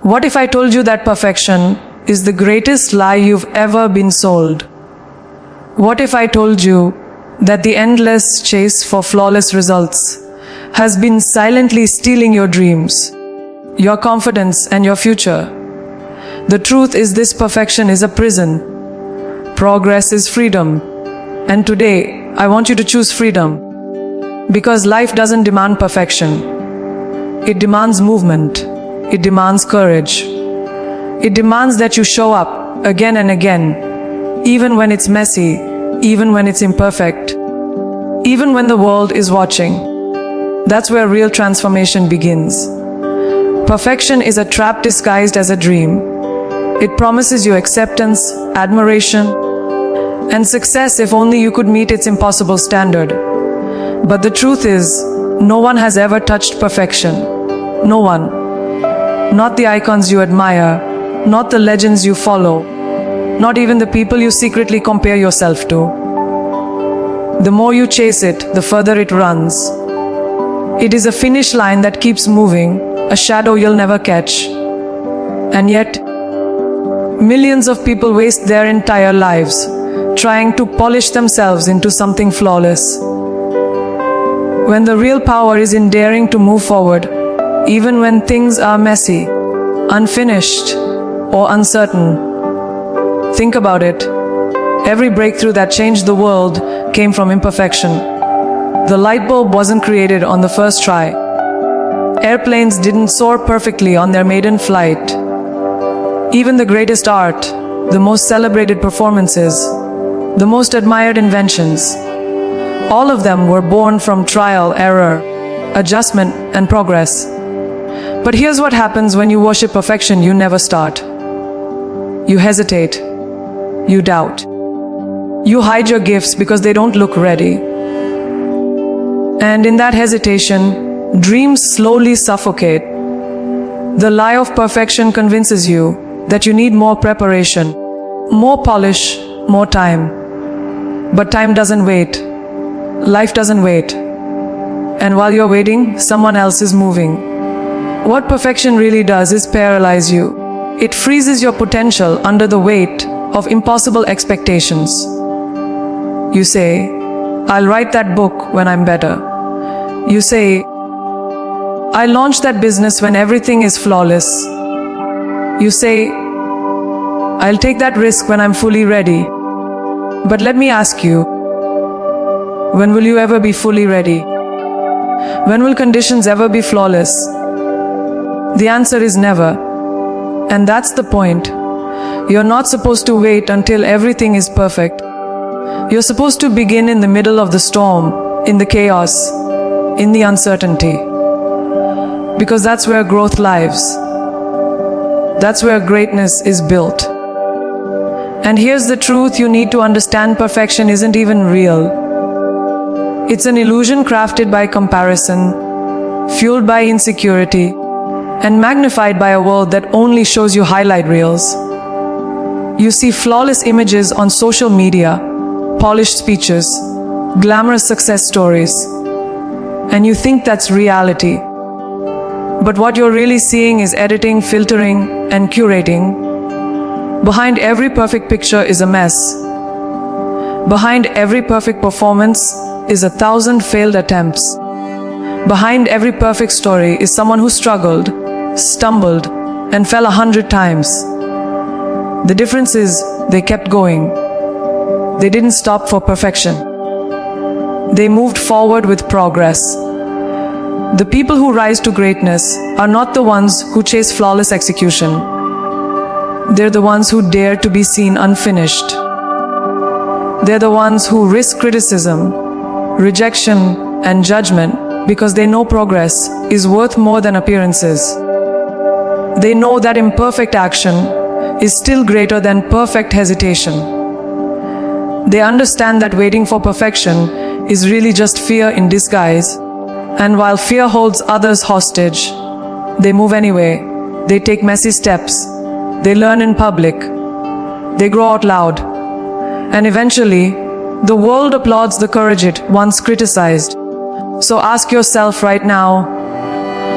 What if I told you that perfection is the greatest lie you've ever been sold? What if I told you that the endless chase for flawless results has been silently stealing your dreams, your confidence, and your future? The truth is, this perfection is a prison. Progress is freedom. And today, I want you to choose freedom. Because life doesn't demand perfection. It demands movement. It demands courage. It demands that you show up again and again, even when it's messy, even when it's imperfect, even when the world is watching. That's where real transformation begins. Perfection is a trap disguised as a dream. It promises you acceptance, admiration, and success if only you could meet its impossible standard. But the truth is, no one has ever touched perfection. No one. Not the icons you admire, not the legends you follow, not even the people you secretly compare yourself to. The more you chase it, the further it runs. It is a finish line that keeps moving, a shadow you'll never catch. And yet, millions of people waste their entire lives trying to polish themselves into something flawless, when the real power is in daring to move forward, even when things are messy, unfinished, or uncertain. Think about it. Every breakthrough that changed the world came from imperfection. The light bulb wasn't created on the first try. Airplanes didn't soar perfectly on their maiden flight. Even the greatest art, the most celebrated performances, the most admired inventions, all of them were born from trial, error, adjustment, and progress. But here's what happens when you worship perfection: you never start. You hesitate. You doubt. You hide your gifts because they don't look ready. And in that hesitation, dreams slowly suffocate. The lie of perfection convinces you that you need more preparation, more polish, more time. But time doesn't wait. Life doesn't wait. And while you're waiting, someone else is moving. What perfection really does is paralyze you. It freezes your potential under the weight of impossible expectations. You say, I'll write that book when I'm better. You say, I'll launch that business when everything is flawless. You say, I'll take that risk when I'm fully ready. But let me ask you, when will you ever be fully ready? When will conditions ever be flawless? The answer is never. And that's the point. You're not supposed to wait until everything is perfect. You're supposed to begin in the middle of the storm, in the chaos, in the uncertainty. Because that's where growth lives. That's where greatness is built. And here's the truth you need to understand: perfection isn't even real. It's an illusion crafted by comparison, fueled by insecurity, and magnified by a world that only shows you highlight reels. You see flawless images on social media, polished speeches, glamorous success stories, and you think that's reality. But what you're really seeing is editing, filtering, and curating. Behind every perfect picture is a mess. Behind every perfect performance is 1,000 failed attempts. Behind every perfect story is someone who struggled, stumbled, and fell 100 times. The difference is they kept going. They didn't stop for perfection. They moved forward with progress. The people who rise to greatness are not the ones who chase flawless execution. They're the ones who dare to be seen unfinished. They're the ones who risk criticism, rejection, and judgment because they know progress is worth more than appearances. They know that imperfect action is still greater than perfect hesitation. They understand that waiting for perfection is really just fear in disguise. And while fear holds others hostage, they move anyway. They take messy steps. They learn in public. They grow out loud. And eventually, the world applauds the courage it once criticized. So ask yourself right now,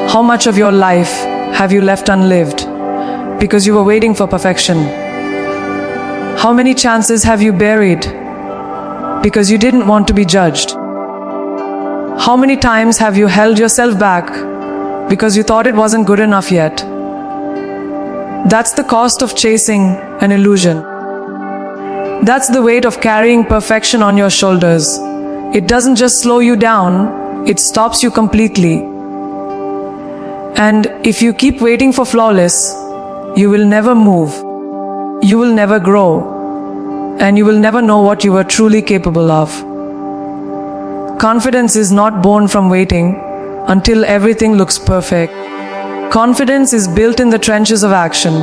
how much of your life have you left unlived? because you were waiting for perfection? How many chances have you buried because you didn't want to be judged? How many times have you held yourself back because you thought it wasn't good enough yet? That's the cost of chasing an illusion. That's the weight of carrying perfection on your shoulders. It doesn't just slow you down, it stops you completely. And if you keep waiting for flawless, you will never move, you will never grow, and you will never know what you are truly capable of. Confidence is not born from waiting until everything looks perfect. Confidence is built in the trenches of action.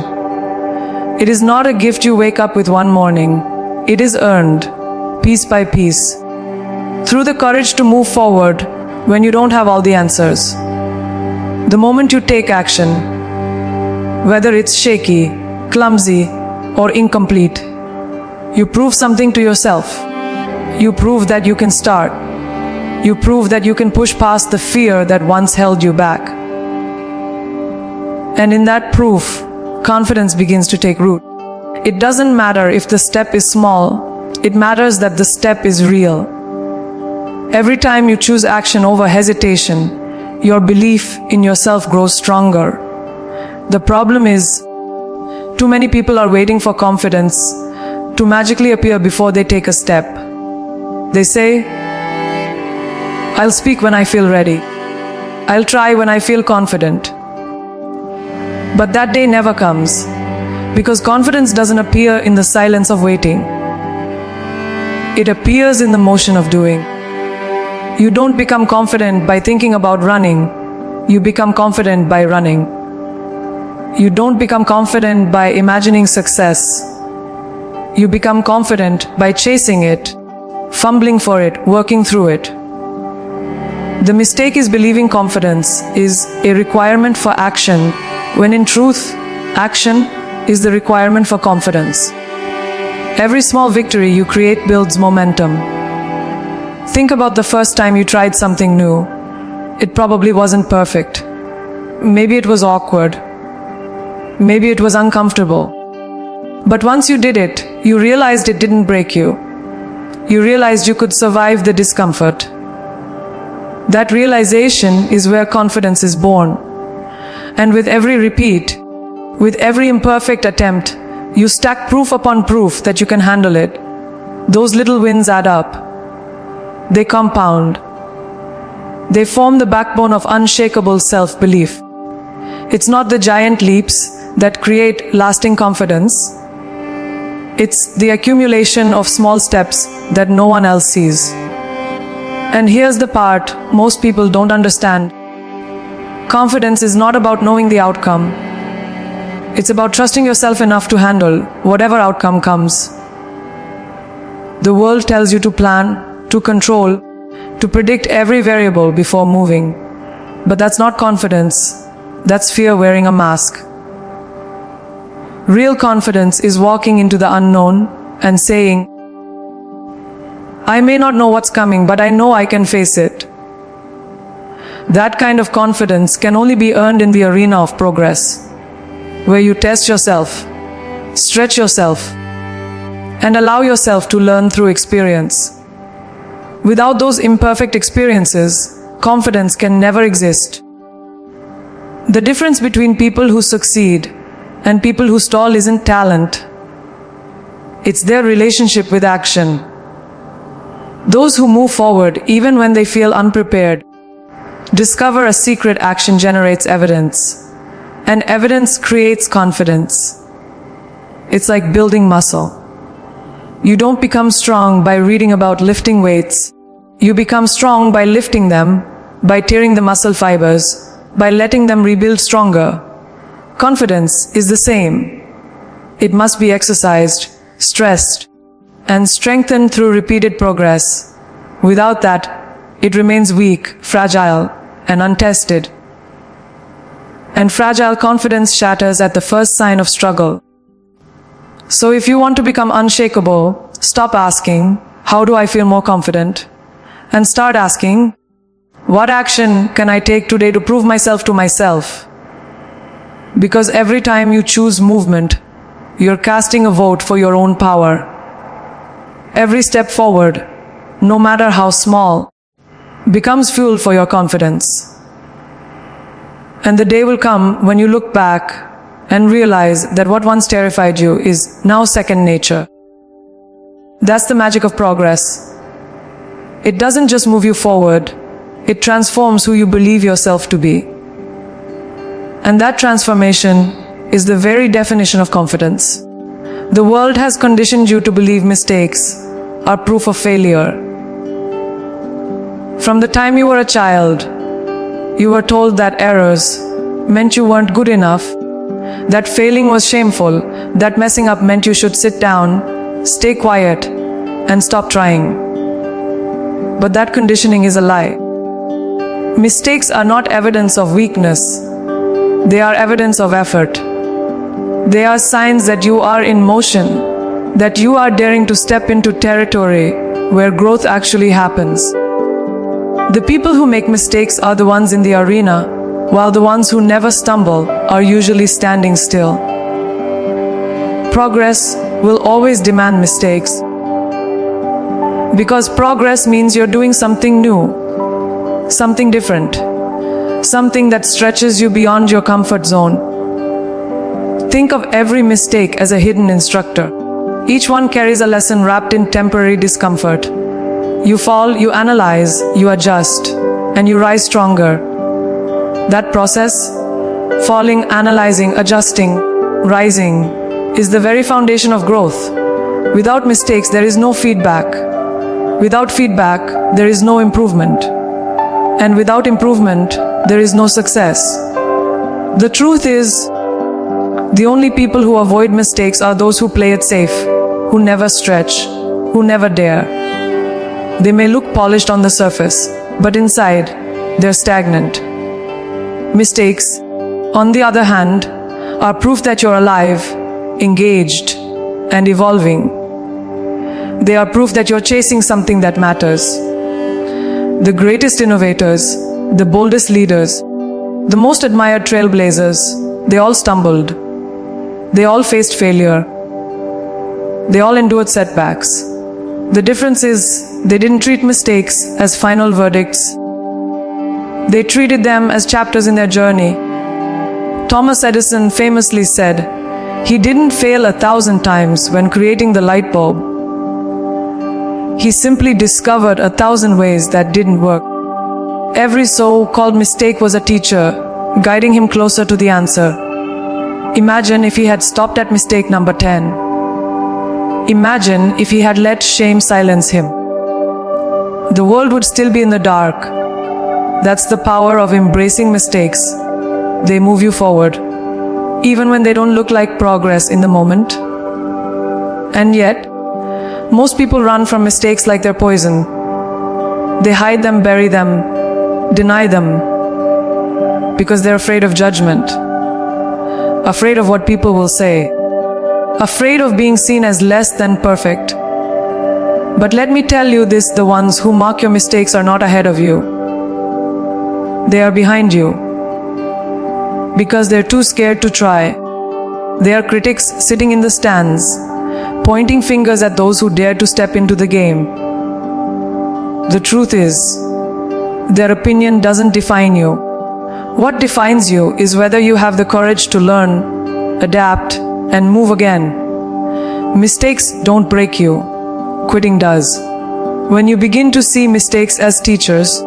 It is not a gift you wake up with one morning. It is earned, piece by piece, through the courage to move forward when you don't have all the answers. The moment you take action, whether it's shaky, clumsy, or incomplete, you prove something to yourself. You prove that you can start. You prove that you can push past the fear that once held you back. And in that proof, confidence begins to take root. It doesn't matter if the step is small, it matters that the step is real. Every time you choose action over hesitation, your belief in yourself grows stronger. The problem is, too many people are waiting for confidence to magically appear before they take a step. They say, "I'll speak when I feel ready. I'll try when I feel confident." But that day never comes, because confidence doesn't appear in the silence of waiting. It appears in the motion of doing. You don't become confident by thinking about running. You become confident by running. You don't become confident by imagining success. You become confident by chasing it, fumbling for it, working through it. The mistake is believing confidence is a requirement for action, when in truth, action is the requirement for confidence. Every small victory you create builds momentum. Think about the first time you tried something new. It probably wasn't perfect. Maybe it was awkward. Maybe it was uncomfortable. But once you did it, you realized it didn't break you. You realized you could survive the discomfort. That realization is where confidence is born. And with every repeat, with every imperfect attempt, you stack proof upon proof that you can handle it. Those little wins add up. They compound. They form the backbone of unshakable self-belief. It's not the giant leaps that create lasting confidence. It's the accumulation of small steps that no one else sees. And here's the part most people don't understand. Confidence is not about knowing the outcome. It's about trusting yourself enough to handle whatever outcome comes. The world tells you to plan, to control, to predict every variable before moving. But that's not confidence. That's fear wearing a mask. Real confidence is walking into the unknown and saying, "I may not know what's coming, but I know I can face it." That kind of confidence can only be earned in the arena of progress, where you test yourself, stretch yourself, and allow yourself to learn through experience. Without those imperfect experiences, confidence can never exist. The difference between people who succeed and people who stall isn't talent. It's their relationship with action. Those who move forward even when they feel unprepared discover a secret: action generates evidence, and evidence creates confidence. It's like building muscle. You don't become strong by reading about lifting weights. You become strong by lifting them, by tearing the muscle fibers, by letting them rebuild stronger. Confidence is the same. It must be exercised, stressed, and strengthened through repeated progress. Without that, it remains weak, fragile, and untested. And fragile confidence shatters at the first sign of struggle. So if you want to become unshakable, stop asking, "How do I feel more confident?" and start asking, "What action can I take today to prove myself to myself?" Because every time you choose movement, you're casting a vote for your own power. Every step forward, no matter how small, becomes fuel for your confidence. And the day will come when you look back and realize that what once terrified you is now second nature. That's the magic of progress. It doesn't just move you forward, it transforms who you believe yourself to be. And that transformation is the very definition of confidence. The world has conditioned you to believe mistakes are proof of failure. From the time you were a child, you were told that errors meant you weren't good enough, that failing was shameful, that messing up meant you should sit down, stay quiet, and stop trying. But that conditioning is a lie. Mistakes are not evidence of weakness. They are evidence of effort. They are signs that you are in motion, that you are daring to step into territory where growth actually happens. The people who make mistakes are the ones in the arena, while the ones who never stumble are usually standing still. Progress will always demand mistakes. Because progress means you're doing something new, something different, something that stretches you beyond your comfort zone. Think of every mistake as a hidden instructor. Each one carries a lesson wrapped in temporary discomfort. You fall, you analyze, you adjust, and you rise stronger. That process, falling, analyzing, adjusting, rising, is the very foundation of growth. Without mistakes, there is no feedback. Without feedback, there is no improvement. And without improvement, there is no success. The truth is, the only people who avoid mistakes are those who play it safe, who never stretch, who never dare. They may look polished on the surface, but inside, they're stagnant. Mistakes, on the other hand, are proof that you're alive, engaged, and evolving. They are proof that you're chasing something that matters. The greatest innovators, the boldest leaders, the most admired trailblazers, they all stumbled. They all faced failure. They all endured setbacks. The difference is, they didn't treat mistakes as final verdicts. They treated them as chapters in their journey. Thomas Edison famously said, he didn't fail 1,000 times when creating the light bulb. He simply discovered 1,000 ways that didn't work. Every so-called mistake was a teacher, guiding him closer to the answer. Imagine if he had stopped at mistake number 10. Imagine if he had let shame silence him. The world would still be in the dark. That's the power of embracing mistakes. They move you forward, even when they don't look like progress in the moment. And yet, most people run from mistakes like they're poison. They hide them, bury them, deny them, because they're afraid of judgment, afraid of what people will say, afraid of being seen as less than perfect. But let me tell you this, the ones who mark your mistakes are not ahead of you. They are behind you, because they're too scared to try. They are critics sitting in the stands, pointing fingers at those who dare to step into the game. The truth is, their opinion doesn't define you. What defines you is whether you have the courage to learn, adapt, and move again. Mistakes don't break you. Quitting does. When you begin to see mistakes as teachers,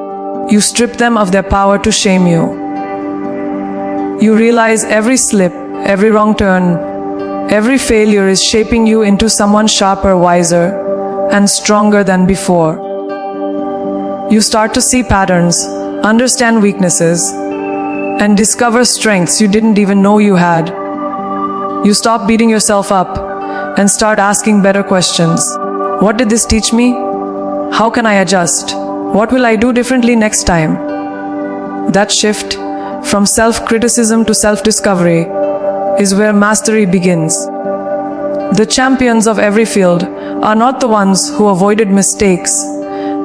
you strip them of their power to shame you. You realize every slip, every wrong turn, every failure is shaping you into someone sharper, wiser, and stronger than before. You start to see patterns, understand weaknesses, and discover strengths you didn't even know you had. You stop beating yourself up and start asking better questions. What did this teach me? How can I adjust? What will I do differently next time? That shift from self-criticism to self-discovery is where mastery begins. The champions of every field are not the ones who avoided mistakes.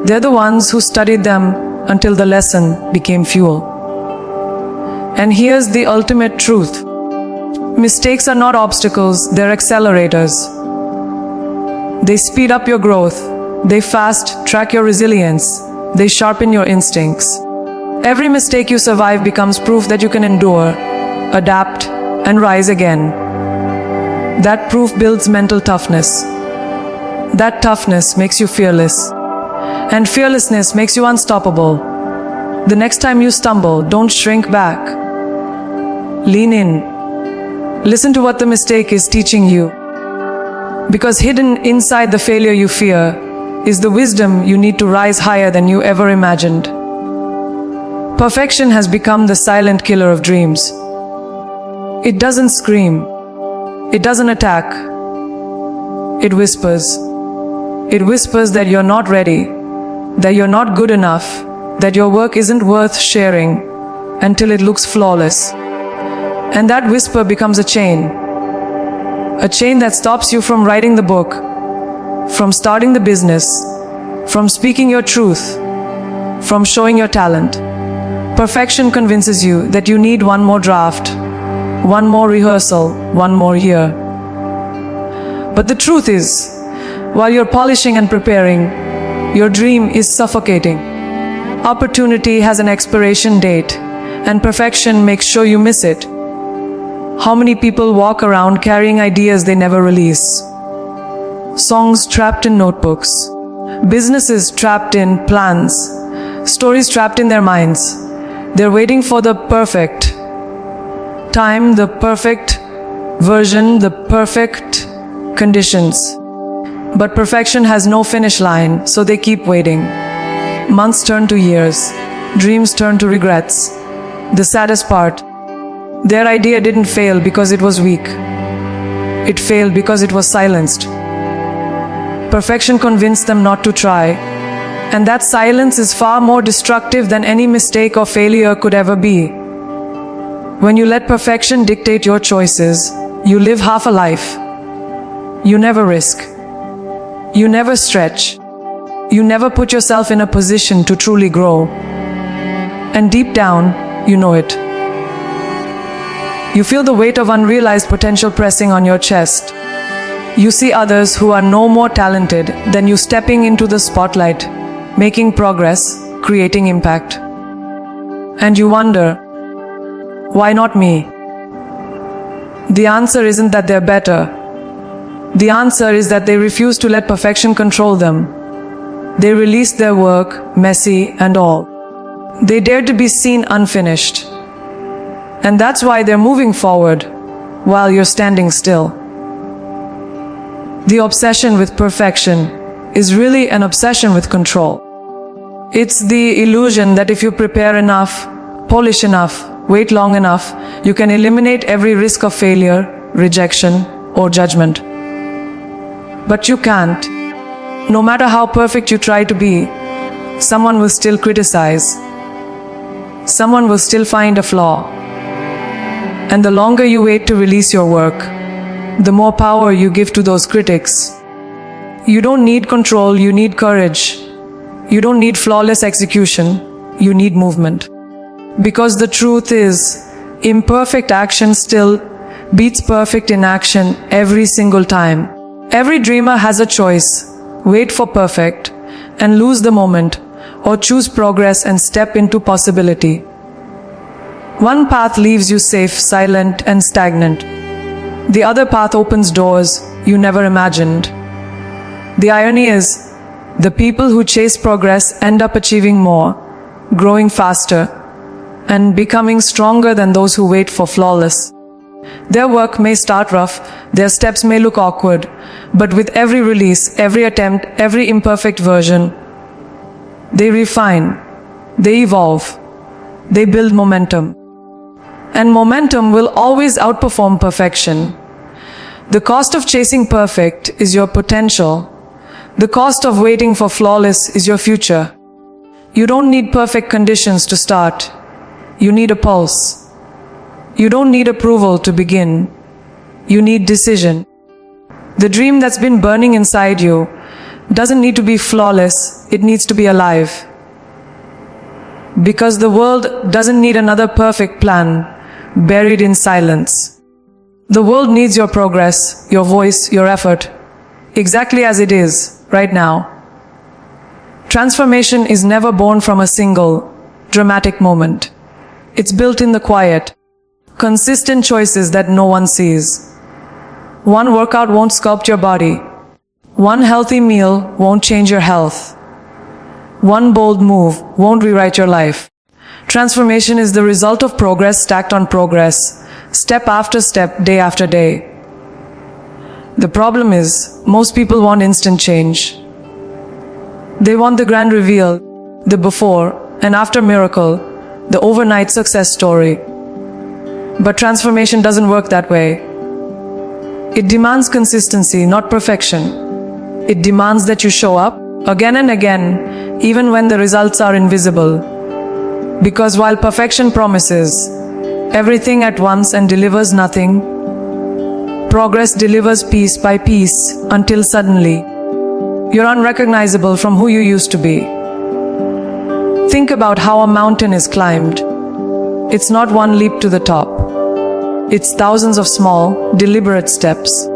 They're the ones who studied them until the lesson became fuel. And here's the ultimate truth. Mistakes are not obstacles, they're accelerators. They speed up your growth. They fast-track your resilience. They sharpen your instincts. Every mistake you survive becomes proof that you can endure, adapt, and rise again. That proof builds mental toughness. That toughness makes you fearless. And fearlessness makes you unstoppable. The next time you stumble, don't shrink back. Lean in. Listen to what the mistake is teaching you. Because hidden inside the failure you fear is the wisdom you need to rise higher than you ever imagined. Perfection has become the silent killer of dreams. It doesn't scream. It doesn't attack. It whispers. It whispers that you're not ready, that you're not good enough, that your work isn't worth sharing until it looks flawless. And that whisper becomes a chain that stops you from writing the book, from starting the business, from speaking your truth, from showing your talent. Perfection convinces you that you need one more draft, one more rehearsal, one more year. But the truth is, while you're polishing and preparing, your dream is suffocating. Opportunity has an expiration date, and perfection makes sure you miss it. How many people walk around carrying ideas they never release? Songs trapped in notebooks, businesses trapped in plans, stories trapped in their minds. They're waiting for the perfect time, the perfect version, the perfect conditions. But perfection has no finish line, so they keep waiting. Months turn to years. Dreams turn to regrets. The saddest part, their idea didn't fail because it was weak. It failed because it was silenced. Perfection convinced them not to try, and that silence is far more destructive than any mistake or failure could ever be. When you let perfection dictate your choices, you live half a life. You never risk. You never stretch. You never put yourself in a position to truly grow. And deep down, you know it. You feel the weight of unrealized potential pressing on your chest. You see others who are no more talented than you stepping into the spotlight, making progress, creating impact. And you wonder, why not me? The answer isn't that they're better. The answer is that they refuse to let perfection control them. They release their work, messy and all. They dare to be seen unfinished. And that's why they're moving forward while you're standing still. The obsession with perfection is really an obsession with control. It's the illusion that if you prepare enough, polish enough, wait long enough, you can eliminate every risk of failure, rejection, or judgment. But you can't. No matter how perfect you try to be, someone will still criticize. Someone will still find a flaw. And the longer you wait to release your work, the more power you give to those critics. You don't need control, you need courage. You don't need flawless execution, you need movement. Because the truth is, imperfect action still beats perfect inaction every single time. Every dreamer has a choice: wait for perfect and lose the moment, or choose progress and step into possibility. One path leaves you safe, silent, and stagnant. The other path opens doors you never imagined. The irony is, the people who chase progress end up achieving more, growing faster, and becoming stronger than those who wait for flawless. Their work may start rough, their steps may look awkward, but with every release, every attempt, every imperfect version, they refine, they evolve, they build momentum. And momentum will always outperform perfection. The cost of chasing perfect is your potential. The cost of waiting for flawless is your future. You don't need perfect conditions to start. You need a pulse. You don't need approval to begin. You need decision. The dream that's been burning inside you doesn't need to be flawless, it needs to be alive. Because the world doesn't need another perfect plan buried in silence. The world needs your progress, your voice, your effort, exactly as it is, right now. Transformation is never born from a single, dramatic moment. It's built in the quiet, consistent choices that no one sees. One workout won't sculpt your body. One healthy meal won't change your health. One bold move won't rewrite your life. Transformation is the result of progress stacked on progress, step after step, day after day. The problem is, most people want instant change. They want the grand reveal, the before and after miracle, the overnight success story. But transformation doesn't work that way. It demands consistency, not perfection. It demands that you show up again and again, even when the results are invisible. Because while perfection promises everything at once and delivers nothing, progress delivers piece by piece until suddenly you're unrecognizable from who you used to be. Think about how a mountain is climbed. It's not one leap to the top. It's thousands of small, deliberate steps.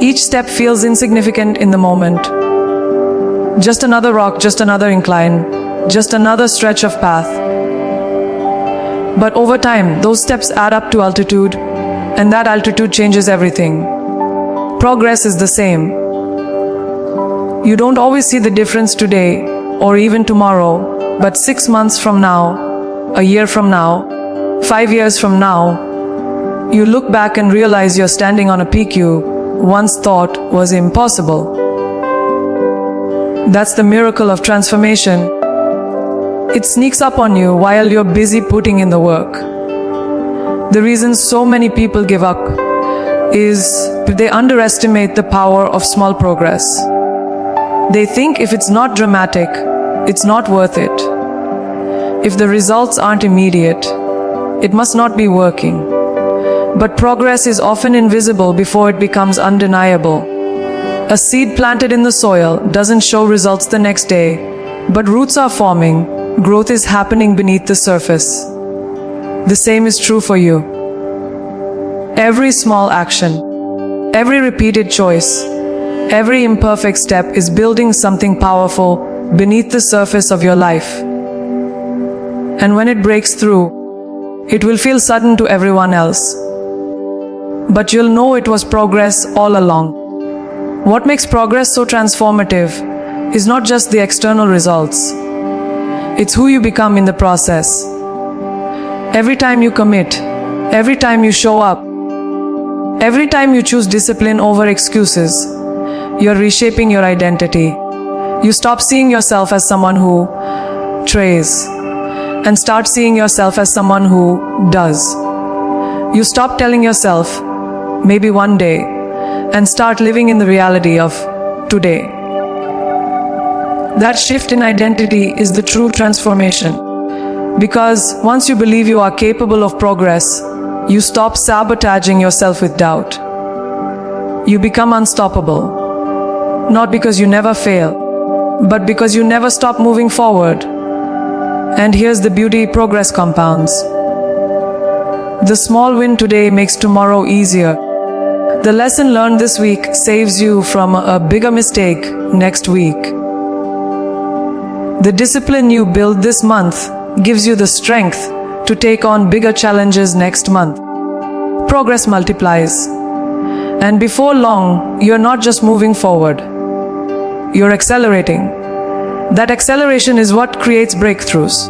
Each step feels insignificant in the moment. Just another rock, just another incline, just another stretch of path. But over time, those steps add up to altitude, and that altitude changes everything. Progress is the same. You don't always see the difference today, or even tomorrow, but 6 months from now, a year from now, 5 years from now, you look back and realize you're standing on a peak you once thought was impossible. That's the miracle of transformation. It sneaks up on you while you're busy putting in the work. The reason so many people give up is they underestimate the power of small progress. They think if it's not dramatic, it's not worth it. If the results aren't immediate, it must not be working. But progress is often invisible before it becomes undeniable. A seed planted in the soil doesn't show results the next day, but roots are forming, growth is happening beneath the surface. The same is true for you. Every small action, every repeated choice, every imperfect step is building something powerful beneath the surface of your life. And when it breaks through, it will feel sudden to everyone else. But you'll know it was progress all along. What makes progress so transformative is not just the external results. It's who you become in the process. Every time you commit, every time you show up, every time you choose discipline over excuses, you're reshaping your identity. You stop seeing yourself as someone who trays and start seeing yourself as someone who does. You stop telling yourself, maybe one day, and start living in the reality of today. That shift in identity is the true transformation. Because once you believe you are capable of progress, you stop sabotaging yourself with doubt. You become unstoppable. Not because you never fail, but because you never stop moving forward. And here's the beauty progress compounds. The small win today makes tomorrow easier. The lesson learned this week saves you from a bigger mistake next week. The discipline you build this month gives you the strength to take on bigger challenges next month. Progress multiplies. And before long, you're not just moving forward. You're accelerating. That acceleration is what creates breakthroughs.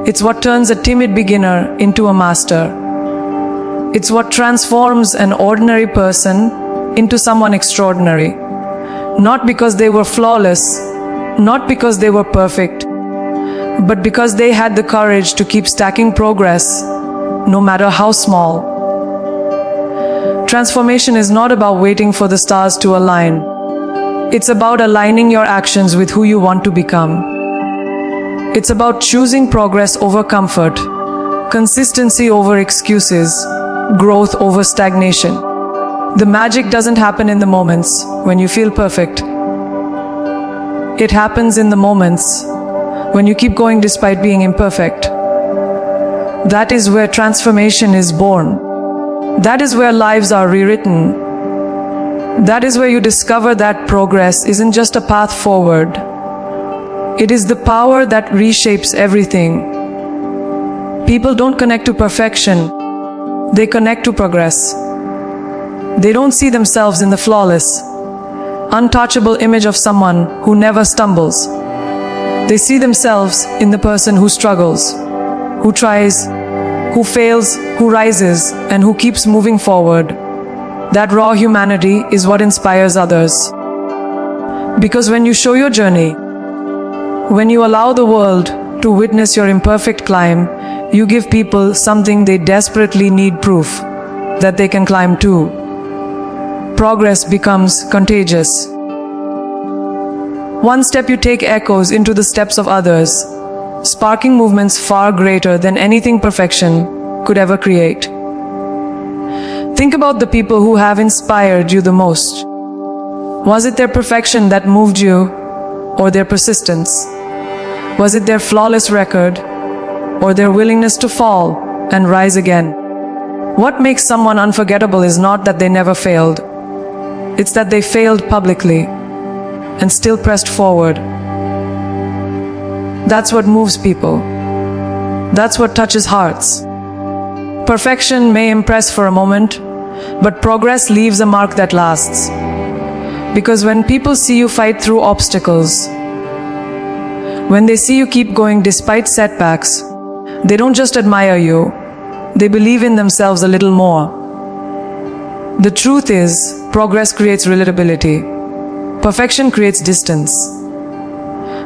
It's what turns a timid beginner into a master. It's what transforms an ordinary person into someone extraordinary. Not because they were flawless, not because they were perfect, but because they had the courage to keep stacking progress, no matter how small. Transformation is not about waiting for the stars to align. It's about aligning your actions with who you want to become. It's about choosing progress over comfort, consistency over excuses, growth over stagnation. The magic doesn't happen in the moments when you feel perfect. It happens in the moments when you keep going despite being imperfect. That is where transformation is born. That is where lives are rewritten. That is where you discover that progress isn't just a path forward. It is the power that reshapes everything. People don't connect to perfection. They connect to progress. They don't see themselves in the flawless, untouchable image of someone who never stumbles. They see themselves in the person who struggles, who tries, who fails, who rises, and who keeps moving forward. That raw humanity is what inspires others. Because when you show your journey, when you allow the world to witness your imperfect climb, you give people something they desperately need: proof that they can climb too. Progress becomes contagious. One step you take echoes into the steps of others, sparking movements far greater than anything perfection could ever create. Think about the people who have inspired you the most. Was it their perfection that moved you, or their persistence? Was it their flawless record, or their willingness to fall and rise again? What makes someone unforgettable is not that they never failed. It's that they failed publicly and still pressed forward. That's what moves people. That's what touches hearts. Perfection may impress for a moment, but progress leaves a mark that lasts. Because when people see you fight through obstacles, when they see you keep going despite setbacks, they don't just admire you, they believe in themselves a little more. The truth is, progress creates relatability. Perfection creates distance.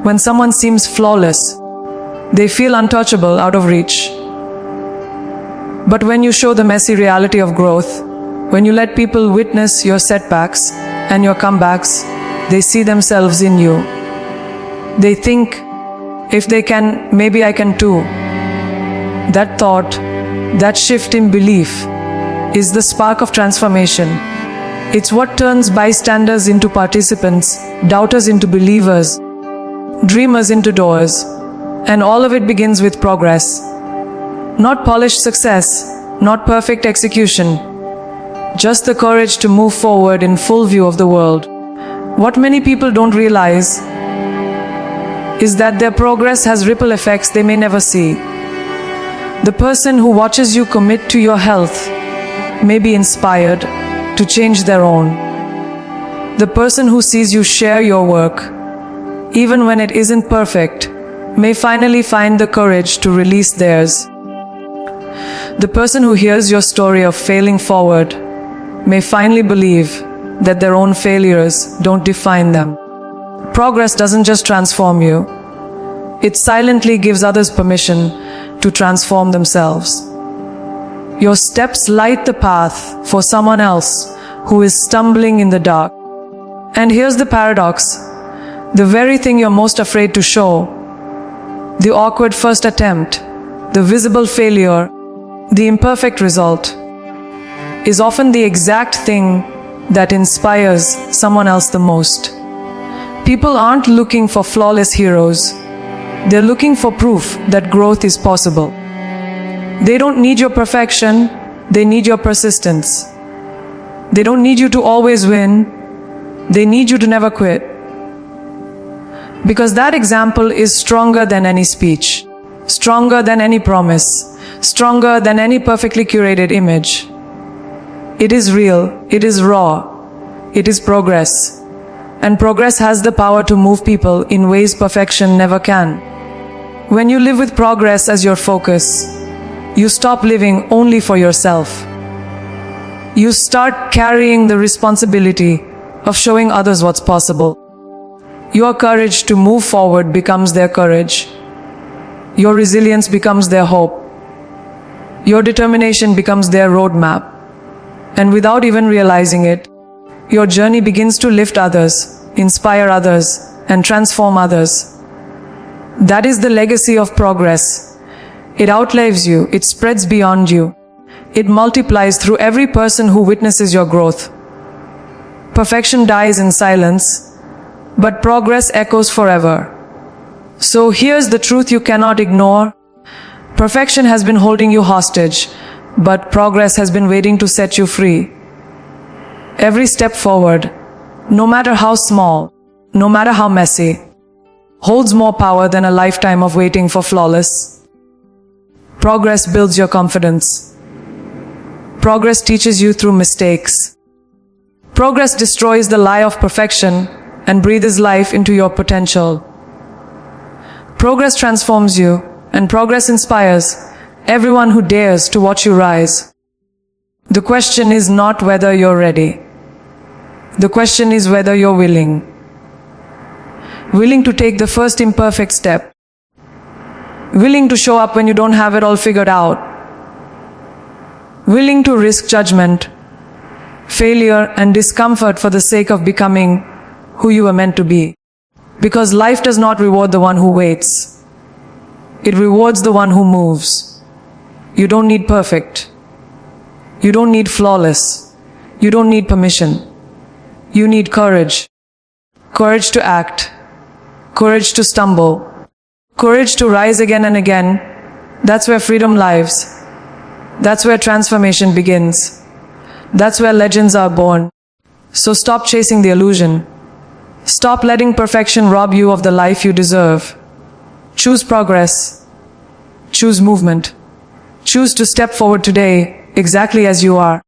When someone seems flawless, they feel untouchable, out of reach. But when you show the messy reality of growth, when you let people witness your setbacks and your comebacks, they see themselves in you. They think, if they can, maybe I can too. That thought, that shift in belief, is the spark of transformation. It's what turns bystanders into participants, doubters into believers, dreamers into doers. And all of it begins with progress. Not polished success, not perfect execution, just the courage to move forward in full view of the world. What many people don't realize is that their progress has ripple effects they may never see. The person who watches you commit to your health may be inspired to change their own. The person who sees you share your work, even when it isn't perfect, may finally find the courage to release theirs. The person who hears your story of failing forward may finally believe that their own failures don't define them. Progress doesn't just transform you, it silently gives others permission to transform themselves. Your steps light the path for someone else who is stumbling in the dark. And here's the paradox: the very thing you're most afraid to show, the awkward first attempt, the visible failure, the imperfect result, is often the exact thing that inspires someone else the most. People aren't looking for flawless heroes. They're looking for proof that growth is possible. They don't need your perfection, they need your persistence. They don't need you to always win, they need you to never quit. Because that example is stronger than any speech, stronger than any promise, stronger than any perfectly curated image. It is real, it is raw, it is progress. And progress has the power to move people in ways perfection never can. When you live with progress as your focus, you stop living only for yourself. You start carrying the responsibility of showing others what's possible. Your courage to move forward becomes their courage. Your resilience becomes their hope. Your determination becomes their roadmap. And without even realizing it, your journey begins to lift others, inspire others, and transform others. That is the legacy of progress. It outlives you, it spreads beyond you. It multiplies through every person who witnesses your growth. Perfection dies in silence, but progress echoes forever. So here's the truth you cannot ignore. Perfection has been holding you hostage, but progress has been waiting to set you free. Every step forward, no matter how small, no matter how messy, holds more power than a lifetime of waiting for flawless. Progress builds your confidence. Progress teaches you through mistakes. Progress destroys the lie of perfection and breathes life into your potential. Progress transforms you, and progress inspires everyone who dares to watch you rise. The question is not whether you're ready. The question is whether you're willing. Willing to take the first imperfect step. Willing to show up when you don't have it all figured out. Willing to risk judgment, failure, and discomfort for the sake of becoming who you were meant to be. Because life does not reward the one who waits. It rewards the one who moves. You don't need perfect. You don't need flawless. You don't need permission. You need courage. Courage to act. Courage to stumble. Courage to rise again and again. That's where freedom lives. That's where transformation begins. That's where legends are born. So stop chasing the illusion. Stop letting perfection rob you of the life you deserve. Choose progress. Choose movement. Choose to step forward today, exactly as you are.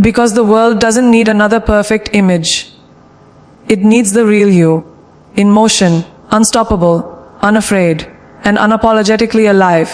Because the world doesn't need another perfect image. It needs the real you, in motion, unstoppable, unafraid, and unapologetically alive.